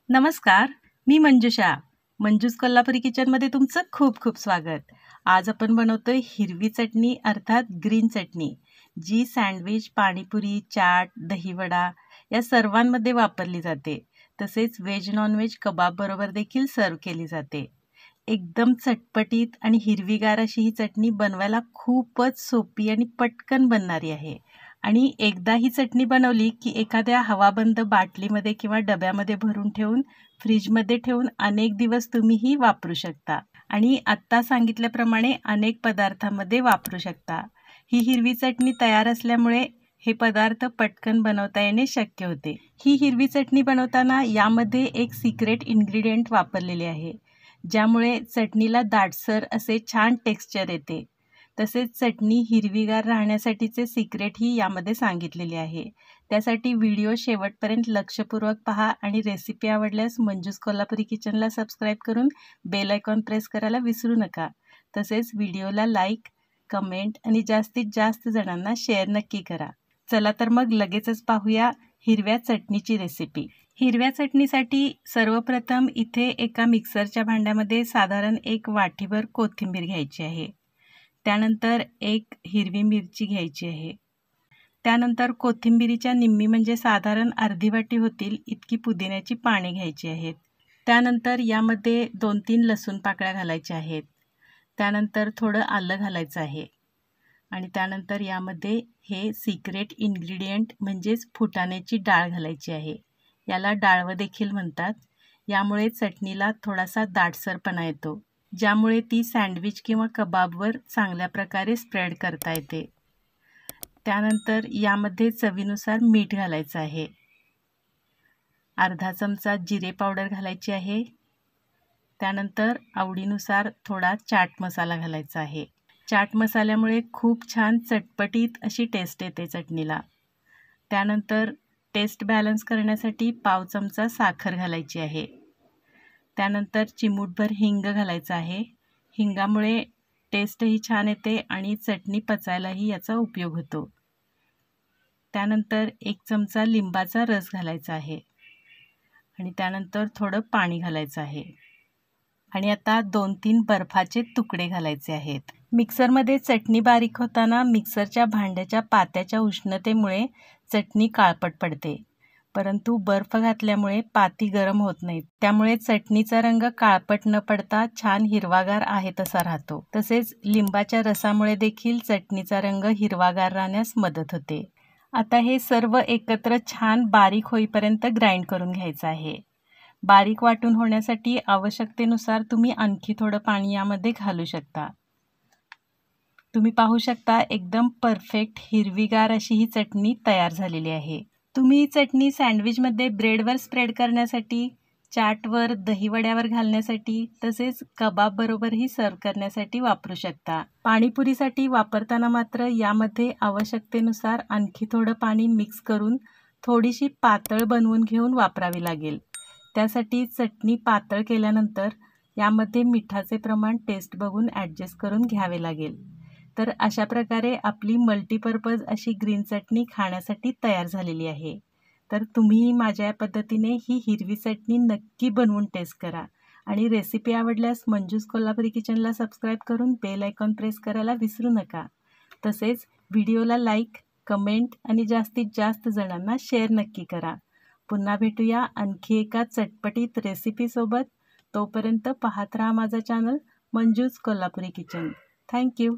नमस्कार, मी मंजुषा. मंजूस कोल्हापुरी किचनमध्ये तुमचं खूप खूप स्वागत. आज आपण बनवतोय हिरवी चटणी अर्थात ग्रीन चटणी, जी सँडविच, पाणीपुरी, चाट, दहीवडा या सर्वांमध्ये वापरली जाते. तसेच व्हेज नॉनव्हेज कबाब बरोबर देखील सर्व केली जाते. एकदम चटपटीत आणि हिरवीगार अशी ही चटणी बनवायला खूपच सोपी आणि पटकन बनणारी आहे. आणि एकदा ही चटणी बनवली की एखाद्या हवाबंद बाटलीमध्ये किंवा डब्यामध्ये भरून ठेवून फ्रीजमध्ये ठेवून अनेक दिवस तुम्ही ही वापरू शकता आणि आत्ता सांगितल्याप्रमाणे अनेक पदार्थांमध्ये वापरू शकता. ही हिरवी चटणी तयार असल्यामुळे हे पदार्थ पटकन बनवता येणे शक्य होते. ही हिरवी चटणी बनवताना यामध्ये एक सिक्रेट इन्ग्रेडियंट वापरलेले आहे, ज्यामुळे चटणीला दाटसर असे छान टेक्स्चर येते. तसेच चटणी हिरवीगार राहण्यासाठीचे सिक्रेटही यामध्ये सांगितलेले आहे. त्यासाठी व्हिडिओ शेवटपर्यंत लक्षपूर्वक पहा आणि रेसिपी आवडल्यास मंजूस कोल्हापुरी किचनला सबस्क्राईब करून बेल आयकॉन प्रेस करायला विसरू नका. तसेच व्हिडिओला लाईक, कमेंट आणि जास्तीत जास्त जणांना शेअर नक्की करा. चला तर मग लगेचच पाहूया हिरव्या चटणीची रेसिपी. हिरव्या चटणीसाठी सर्वप्रथम इथे एका मिक्सरच्या भांड्यामध्ये साधारण 1 वाटीभर कोथिंबीर घ्यायची आहे. त्यानंतर 1 हिरवी मिरची घ्यायची आहे. त्यानंतर कोथिंबीरीच्या निम्मी म्हणजे साधारण अर्धी वाटी होतील इतकी पुदिन्याची पाने घ्यायची आहेत. त्यानंतर यामध्ये 2-3 लसूण पाकळ्या घालायच्या आहेत. त्यानंतर थोडं आलं घालायचं आहे आणि त्यानंतर यामध्ये हे सिक्रेट इन्ग्रेडियंट म्हणजेच फुटाण्याची डाळ घालायची आहे. याला डाळवं देखील म्हणतात. यामुळे चटणीला थोडासा दाटसरपणा येतो, ज्यामुळे ती सँडविच किंवा कबाबवर चांगल्या प्रकारे स्प्रेड करता येते. त्यानंतर यामध्ये चवीनुसार मीठ घालायचं आहे. अर्धा चमचा जिरे पावडर घालायची आहे. त्यानंतर आवडीनुसार थोडा चाट मसाला घालायचा आहे. चाट मसाल्यामुळे खूप छान चटपटीत अशी टेस्ट येते चटणीला. त्यानंतर टेस्ट बॅलन्स करण्यासाठी पाव चमचा साखर घालायची आहे. त्यानंतर चिमूटभर हिंग घालायचं आहे. हिंगामुळे टेस्टही छान येते आणि चटणी पचायलाही याचा उपयोग होतो. त्यानंतर 1 चमचा लिंबाचा रस घालायचा आहे आणि त्यानंतर थोडं पाणी घालायचं आहे आणि आता 2-3 बर्फाचे तुकडे घालायचे आहेत. मिक्सरमध्ये चटणी बारीक होताना मिक्सरच्या भांड्याच्या पात्याच्या उष्णतेमुळे चटणी काळपट पडते, परंतु बर्फ घातल्यामुळे पाती गरम होत नाहीत. त्यामुळे चटणीचा रंग काळपट न पडता छान हिरवागार आहे तसा राहतो. तसेच लिंबाच्या रसामुळे देखील चटणीचा रंग हिरवागार राहण्यास मदत होते. आता हे सर्व एकत्र छान बारीक होईपर्यंत ग्राइंड करून घ्यायचं आहे. बारीक वाटून होण्यासाठी आवश्यकतेनुसार तुम्ही आणखी थोडं पाणी यामध्ये घालू शकता. तुम्ही पाहू शकता एकदम परफेक्ट हिरवीगार अशी ही चटणी तयार झालेली आहे. तुम्ही ही चटणी सँडविचमध्ये ब्रेडवर स्प्रेड करण्यासाठी, चाटवर, दहीवड्यावर घालण्यासाठी तसेच कबाब बरोबरही सर्व करण्यासाठी वापरू शकता. पाणीपुरीसाठी वापरताना मात्र यामध्ये आवश्यकतेनुसार आणखी थोडं पाणी मिक्स करून थोडीशी पातळ बनवून घेऊन वापरावी लागेल. त्यासाठी चटणी पातळ केल्यानंतर यामध्ये मिठाचे प्रमाण टेस्ट बघून ॲडजस्ट करून घ्यावे लागेल. तर अशा प्रकारे आपली मल्टीपर्पज अशी ग्रीन चटणी खाण्यासाठी तयार झालेली आहे. तर तुम्हीही माझ्या या पद्धतीने ही हिरवी चटणी नक्की बनवून टेस्ट करा आणि रेसिपी आवडल्यास मंजूस कोल्हापुरी किचनला सबस्क्राईब करून बेल आयकॉन प्रेस करायला विसरू नका. तसेच व्हिडिओला लाईक, कमेंट आणि जास्तीत जास्त जणांना शेअर नक्की करा. पुन्हा भेटूया आणखी एका चटपटीत रेसिपीसोबत. तोपर्यंत पाहत राहा माझा channel Manju's Kolhapuri kitchen. Thank you.